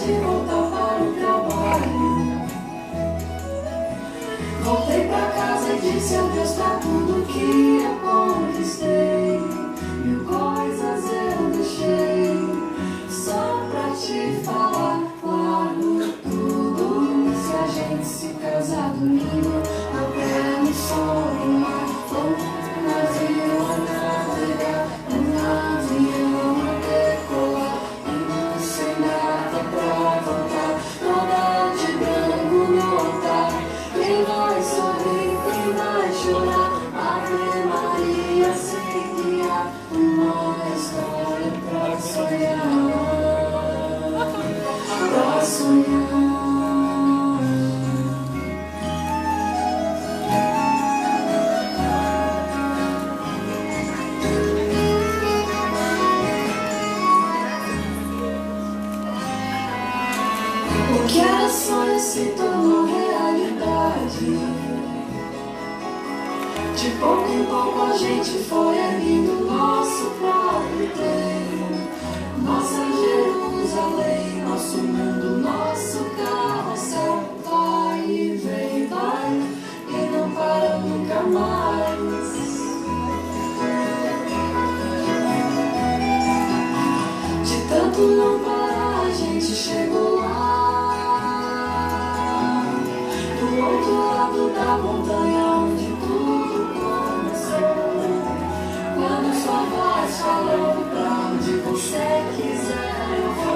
de voltar para o trabalho. Voltei pra casa e disse adeus pra tudo que eu conquistei. Mil coisas eu deixei só pra te falar. Largo tudo se a gente se casar domingo. Até no sol do mar, vou no navio a navegar, no avião a decolar, e sem nada pra voltar, toda de branco no altar. Quem vai sorrir, quem vai chorar? Ave Maria, sei que há uma história pra sonhar, pra sonhar. O que era sonho se tornou realidade. De pouco em pouco a gente foi erguendo nosso próprio treino, nossa Jerusalém, nosso mundo, nosso carrossel. Vai e vem, vai, e não para nunca mais. De tanto não parar, a gente chegou lá, do outro lado da montanha onde tudo começou. Quando sua voz falou, pra onde você quiser eu vou.